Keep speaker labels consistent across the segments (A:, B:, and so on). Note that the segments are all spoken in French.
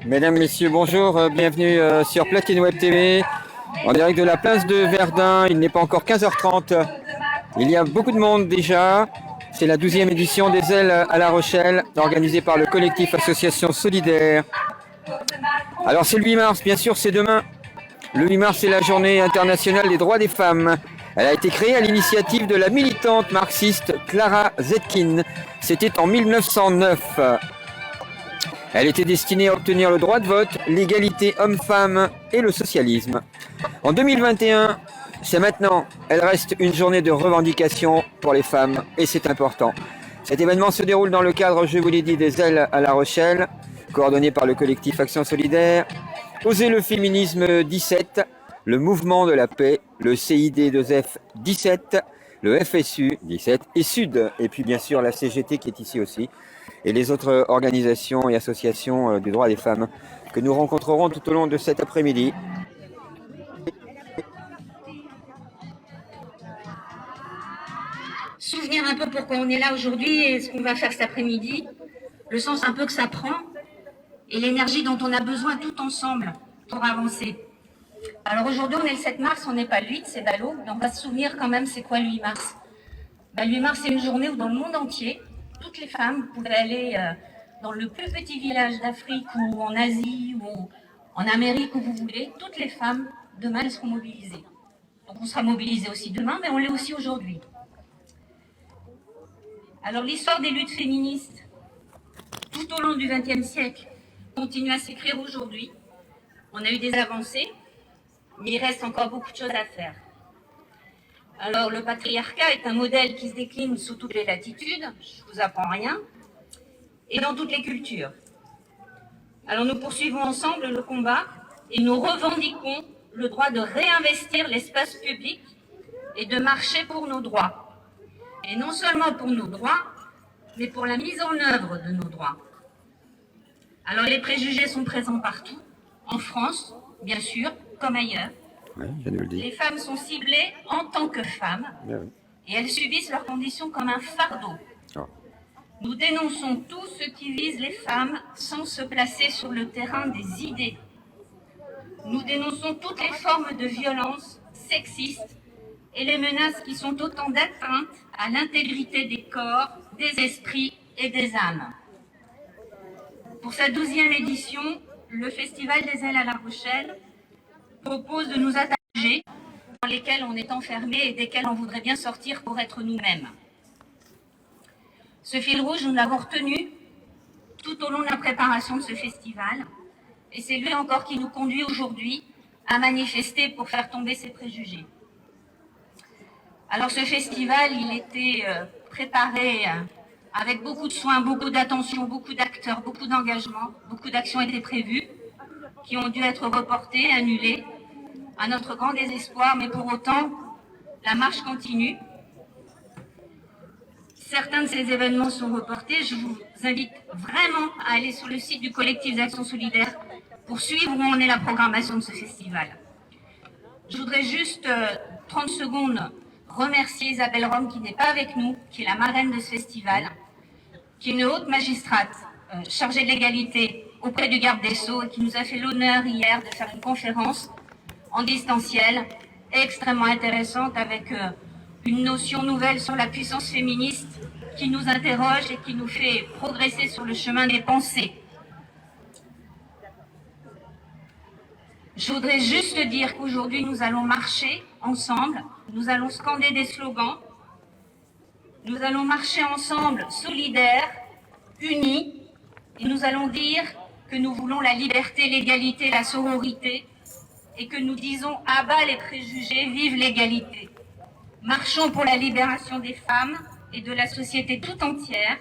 A: Mesdames, Messieurs, bonjour, bienvenue sur Platine Web TV, en direct de la place de Verdun. Il n'est pas encore 15h30, il y a beaucoup de monde déjà. C'est la 12e édition des Ailes à La Rochelle, organisée par le collectif Association Solidaire. Alors c'est le 8 mars, bien sûr, c'est demain. Le 8 mars, c'est la journée internationale des droits des femmes. Elle a été créée à l'initiative de la militante marxiste Clara Zetkin. C'était en 1909. Elle était destinée à obtenir le droit de vote, l'égalité homme-femme et le socialisme. En 2021, c'est maintenant. Elle reste une journée de revendication pour les femmes et c'est important. Cet événement se déroule dans le cadre, je vous l'ai dit, des Ailes à La Rochelle, coordonné par le collectif Action Solidaire. Osez le féminisme 17, le mouvement de la paix, le CID2F 17, le FSU 17 et Sud. Et puis bien sûr la CGT qui est ici aussi. Et les autres organisations et associations du droit des femmes que nous rencontrerons tout au long de cet après-midi.
B: Souvenir un peu pourquoi on est là aujourd'hui et ce qu'on va faire cet après-midi, le sens un peu que ça prend et l'énergie dont on a besoin tout ensemble pour avancer. Alors aujourd'hui on est le 7 mars, on n'est pas le 8, c'est ballot, mais on va se souvenir quand même c'est quoi le 8 mars. Le 8 mars c'est une journée où dans le monde entier, toutes les femmes pouvaient aller dans le plus petit village d'Afrique ou en Asie ou en Amérique où vous voulez, toutes les femmes demain elles seront mobilisées. Donc on sera mobilisés aussi demain, mais on l'est aussi aujourd'hui. Alors l'histoire des luttes féministes tout au long du XXe siècle continue à s'écrire aujourd'hui. On a eu des avancées, mais il reste encore beaucoup de choses à faire. Alors le patriarcat est un modèle qui se décline sous toutes les latitudes, je ne vous apprends rien, et dans toutes les cultures. Alors nous poursuivons ensemble le combat et nous revendiquons le droit de réinvestir l'espace public et de marcher pour nos droits. Et non seulement pour nos droits, mais pour la mise en œuvre de nos droits. Alors les préjugés sont présents partout, en France, bien sûr, comme ailleurs.
A: Ouais, je viens de le dire.
B: Les femmes sont ciblées en tant que femmes, et elles subissent leurs conditions comme un fardeau.
A: Oh.
B: Nous dénonçons tout ce qui vise les femmes sans se placer sur le terrain des idées. Nous dénonçons toutes les formes de violence sexistes et les menaces qui sont autant d'atteintes à l'intégrité des corps, des esprits et des âmes. Pour sa 12e édition, le Festival des Ailes à La Rochelle propose de nous attacher dans lesquels on est enfermé et desquels on voudrait bien sortir pour être nous-mêmes. Ce fil rouge, nous l'avons retenu tout au long de la préparation de ce festival, et c'est lui encore qui nous conduit aujourd'hui à manifester pour faire tomber ces préjugés. Alors ce festival, il était préparé avec beaucoup de soins, beaucoup d'attention, beaucoup d'acteurs, beaucoup d'engagement, beaucoup d'actions étaient prévues, qui ont dû être reportées, annulées, à notre grand désespoir, mais pour autant, la marche continue. Certains de ces événements sont reportés. Je vous invite vraiment à aller sur le site du collectif d'Action Solidaire pour suivre où en est la programmation de ce festival. Je voudrais juste 30 secondes remercier Isabelle Rome qui n'est pas avec nous, qui est la marraine de ce festival, qui est une haute magistrate chargée de l'égalité auprès du garde des Sceaux et qui nous a fait l'honneur hier de faire une conférence en distanciel extrêmement intéressante avec une notion nouvelle sur la puissance féministe qui nous interroge et qui nous fait progresser sur le chemin des pensées. Je voudrais juste dire qu'aujourd'hui nous allons marcher ensemble, nous allons scander des slogans, nous allons marcher ensemble solidaires, unis, et nous allons dire que nous voulons la liberté, l'égalité, la sororité, et que nous disons « à bas les préjugés, vive l'égalité ». Marchons pour la libération des femmes et de la société tout entière,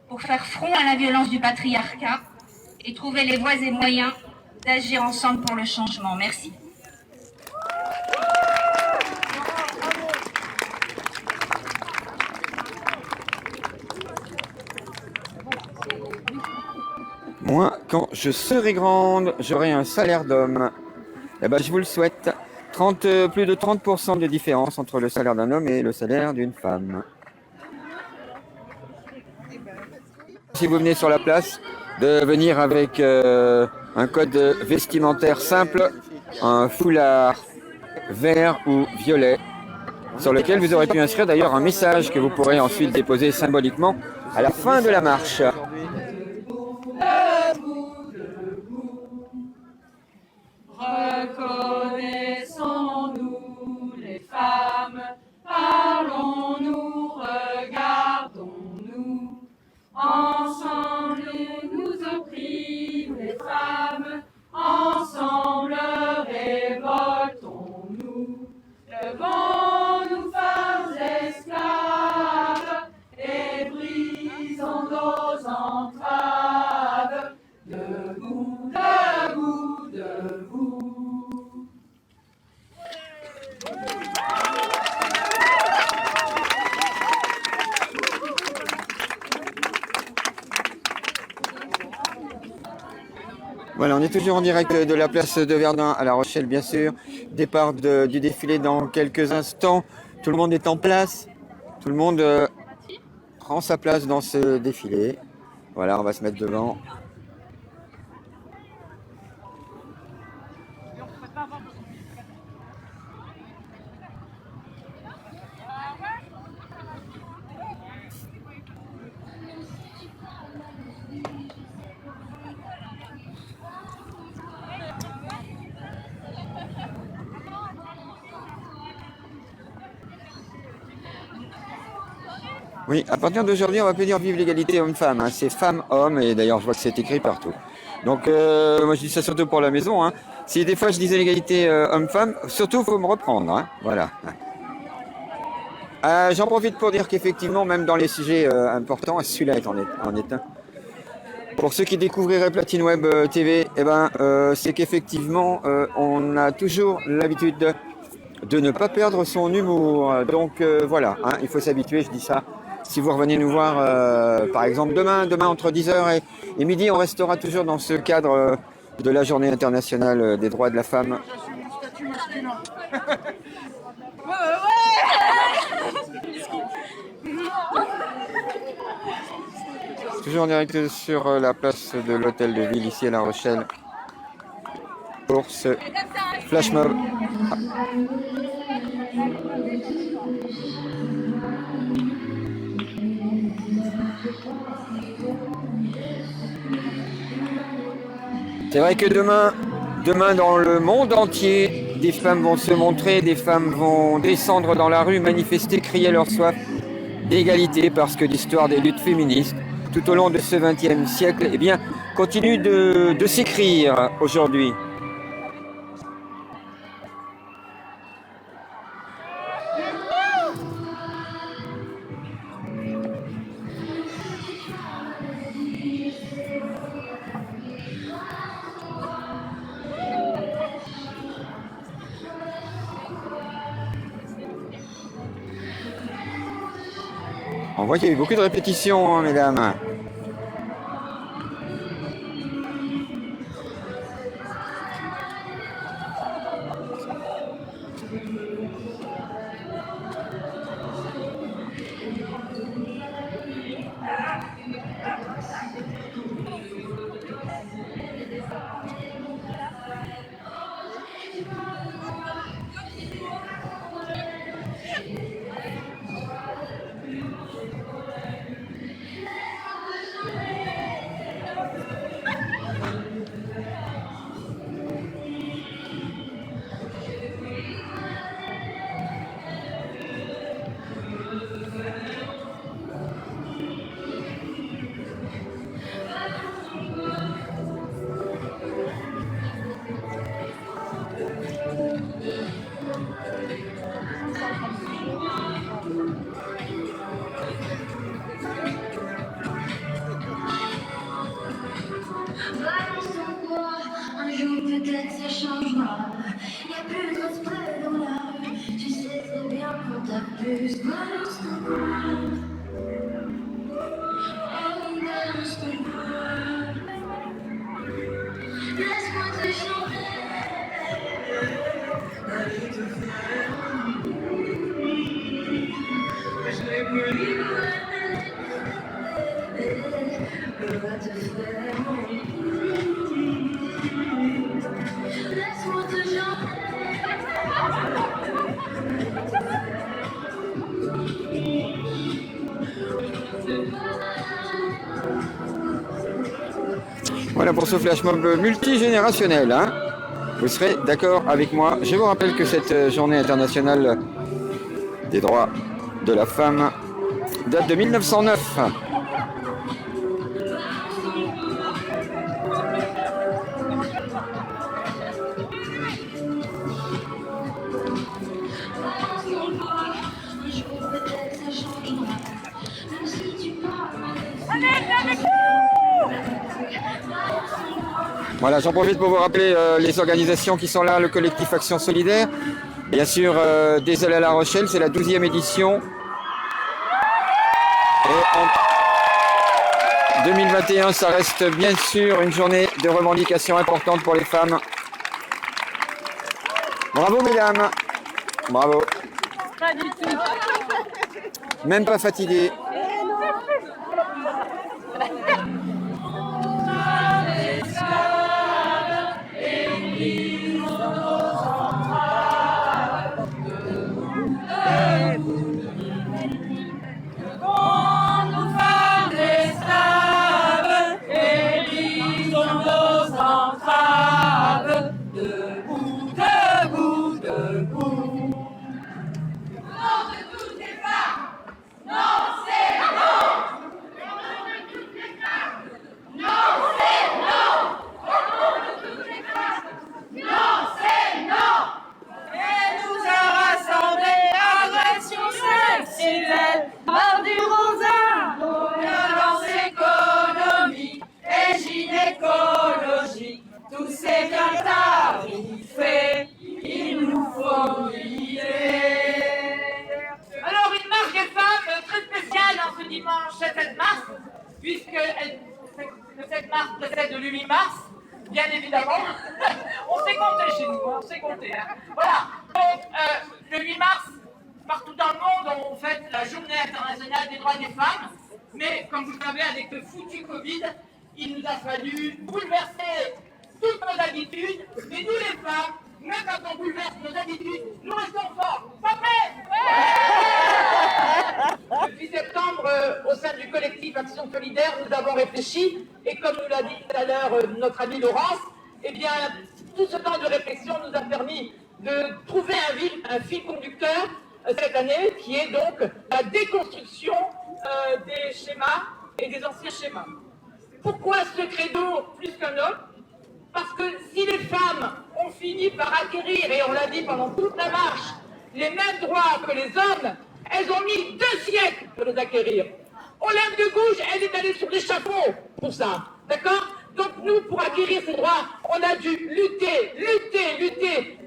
B: pour faire front à la violence du patriarcat et trouver les voies et moyens d'agir ensemble pour le changement. Merci.
A: Moi, quand je serai grande, j'aurai un salaire d'homme. Eh ben, je vous le souhaite. Plus de 30% de différence entre le salaire d'un homme et le salaire d'une femme. Si vous venez sur la place, de venir avec un code vestimentaire simple, un foulard vert ou violet, sur lequel vous aurez pu inscrire d'ailleurs un message que vous pourrez ensuite déposer symboliquement à la fin de la marche.
C: Reconnaissons-nous les femmes, parlons-nous, regardons-nous. Ensemble nous oppriment les femmes, ensemble révoltons-nous. Levons-nous femmes esclaves et brisons nos entraves. Debout, debout, debout.
A: Voilà, on est toujours en direct de la place de Verdun à La Rochelle, bien sûr. Départ du défilé dans quelques instants. Tout le monde est en place. Tout le monde prend sa place dans ce défilé. Voilà, on va se mettre devant. Oui, à partir d'aujourd'hui, on va plus dire vive l'égalité homme-femme. Hein. C'est femme-homme, et d'ailleurs, je vois que c'est écrit partout. Donc, moi, je dis ça surtout pour la maison. Hein. Si des fois je disais l'égalité homme-femme, surtout, il faut me reprendre. Hein. Voilà. J'en profite pour dire qu'effectivement, même dans les sujets importants, celui-là en est un. Pour ceux qui découvriraient Platine Web TV, eh ben, c'est qu'effectivement, on a toujours l'habitude de ne pas perdre son humour. Donc voilà, hein, il faut s'habituer, je dis ça. Si vous revenez nous voir, par exemple, demain entre 10h et midi, on restera toujours dans ce cadre de la Journée internationale des droits de la femme. Toujours en direct sur la place de l'Hôtel de Ville, ici à La Rochelle, pour ce flash mob. C'est vrai que demain dans le monde entier, des femmes vont se montrer, des femmes vont descendre dans la rue, manifester, crier leur soif d'égalité, parce que l'histoire des luttes féministes tout au long de ce XXe siècle, eh bien, continue de s'écrire aujourd'hui. On voit qu'il y a eu beaucoup de répétitions, hein, mesdames.
D: Peut-être ça changera. Y'a plus de respect dans la rue. Tu sais très bien quand t'abuses. Balance ton poids. Oh, balance ton poids. Laisse-moi te chanter. Allez te faire. Je l'ai plus. On va te faire.
A: Voilà pour ce flash mob multigénérationnel. Hein. Vous serez d'accord avec moi. Je vous rappelle que cette journée internationale des droits de la femme date de 1909. Voilà, j'en profite pour vous rappeler les organisations qui sont là, le collectif Action Solidaire. Bien sûr, des ailes à La Rochelle, c'est la 12e édition. Et en 2021, ça reste bien sûr une journée de revendication importante pour les femmes. Bravo mesdames, bravo.
C: Pas du tout.
A: Même pas fatigué.
C: Tous ces biens tarifés, il nous faut l'idée. Alors une marche des femmes très spéciale en ce dimanche 7 mars, puisque le 7 mars précède le 8 mars, bien évidemment. On sait compter chez nous, on sait compter. Hein. Voilà, donc le 8 mars, partout dans le monde, on fête la journée internationale des droits des femmes, mais comme vous le savez, avec le foutu Covid, il nous a fallu bouleverser toutes nos habitudes, mais nous les femmes, même quand on bouleverse nos habitudes, nous restons forts. Pas prêts? Depuis septembre, au sein du collectif Action Solidaire, nous avons réfléchi, et comme nous l'a dit tout à l'heure notre ami Laurence, eh bien, tout ce temps de réflexion nous a permis de trouver un fil conducteur cette année, qui est donc la déconstruction des schémas et des anciens schémas. Pourquoi ce credo plus qu'un autre? Parce que si les femmes ont fini par acquérir, et on l'a dit pendant toute la marche, les mêmes droits que les hommes, elles ont mis 2 siècles pour les acquérir. Olympe de Gouges, elle est allée sur l'échafaud pour ça, d'accord? Donc nous, pour acquérir ces droits, on a dû lutter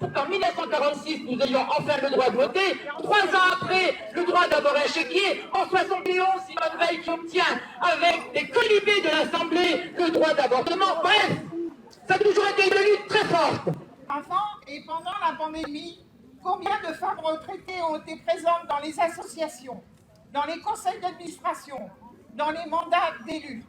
C: pour qu'en 1946, nous ayons enfin le droit de voter. 3 ans après, le droit d'avoir un chéquier. En 71, Simone Veil qui obtient, avec les colibés de l'Assemblée, le droit d'avortement. Bref, ça a toujours été une lutte très forte.
E: Avant et pendant la pandémie, combien de femmes retraitées ont été présentes dans les associations, dans les conseils d'administration, dans les mandats d'élus?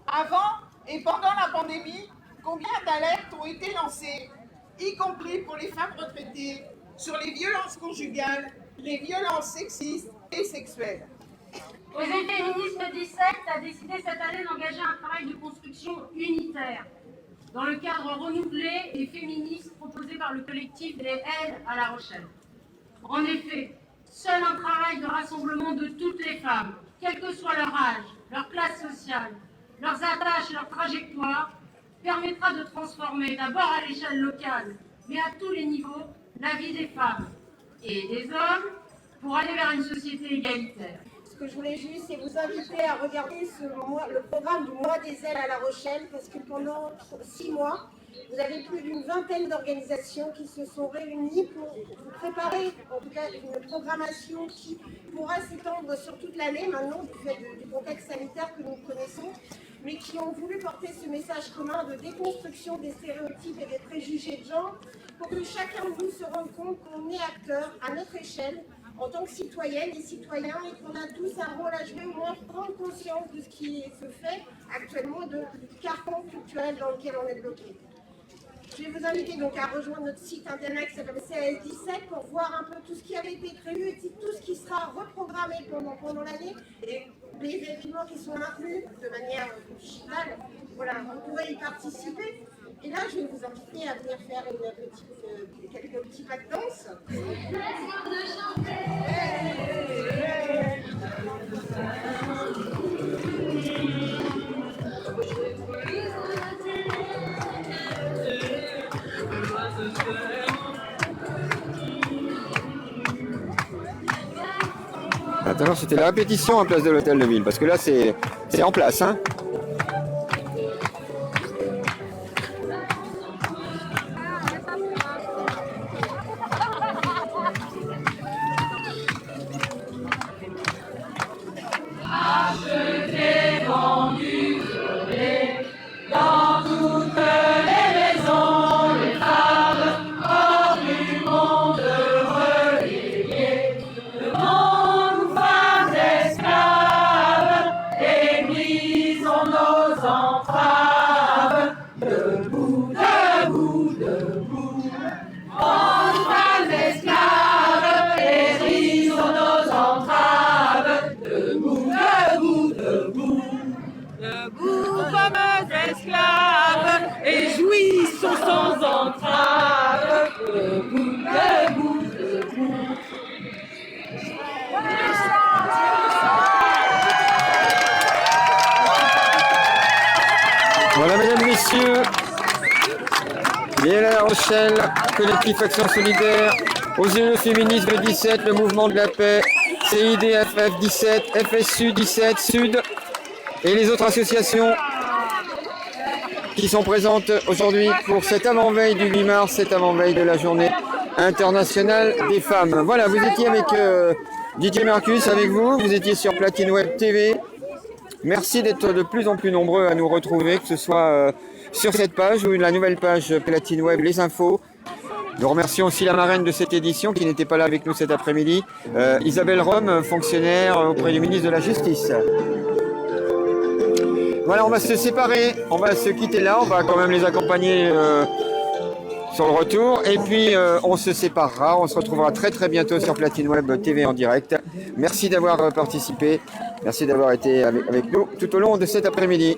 E: Avant et pendant la pandémie, combien d'alertes ont été lancées, y compris pour les femmes retraitées, sur les violences conjugales, les violences sexistes et sexuelles?
F: Conseil féministe 17 a décidé cette année d'engager un travail de construction unitaire dans le cadre renouvelé et féministe proposé par le collectif des Aides à La Rochelle. En effet, seul un travail de rassemblement de toutes les femmes, quel que soit leur âge, leur classe sociale, leurs attaches et leur trajectoire, permettra de transformer d'abord à l'échelle locale, mais à tous les niveaux, la vie des femmes et des hommes pour aller vers une société égalitaire.
G: Ce que je voulais juste, c'est vous inviter à regarder le programme du mois des ailes à La Rochelle, parce que pendant 6 mois, vous avez plus d'une vingtaine d'organisations qui se sont réunies pour préparer, en tout cas, une programmation qui pourra s'étendre sur toute l'année maintenant, du fait du contexte sanitaire que nous connaissons, mais qui ont voulu porter ce message commun de déconstruction des stéréotypes et des préjugés de genre, pour que chacun de nous se rende compte qu'on est acteur à notre échelle, en tant que citoyennes et citoyens, et qu'on a tous un rôle à jouer, au moins prendre conscience de ce qui se fait actuellement, de carcan culturel dans lequel on est bloqué. Je vais vous inviter donc à rejoindre notre site internet qui s'appelle CAS17 pour voir un peu tout ce qui avait été prévu et tout ce qui sera reprogrammé pendant l'année. Et les événements qui sont maintenus de manière digitale, voilà, vous pourrez y participer. Et là, je vais vous inviter à venir faire quelques petits pas de danse.
A: Maintenant, c'était la répétition en place de l'hôtel de ville, parce que là, c'est en place, hein. Voilà, mesdames, messieurs, La Rochelle, collectif Action Solidaire, OSE Féminisme 17, le Mouvement de la Paix, CIDFF 17, FSU 17, Sud et les autres associations qui sont présentes aujourd'hui pour cette avant-veille du 8 mars, cette avant-veille de la journée internationale des femmes. Voilà, vous étiez avec DJ Marcus, avec vous étiez sur Platine Web TV. Merci d'être de plus en plus nombreux à nous retrouver, que ce soit sur cette page ou la nouvelle page Platine Web, les infos. Nous remercions aussi la marraine de cette édition qui n'était pas là avec nous cet après-midi, Isabelle Rome, fonctionnaire auprès du ministre de la Justice. Voilà, on va se séparer, on va se quitter là, on va quand même les accompagner sur le retour. Et puis on se séparera, on se retrouvera très très bientôt sur Platine Web TV en direct. Merci d'avoir participé, merci d'avoir été avec nous tout au long de cet après-midi.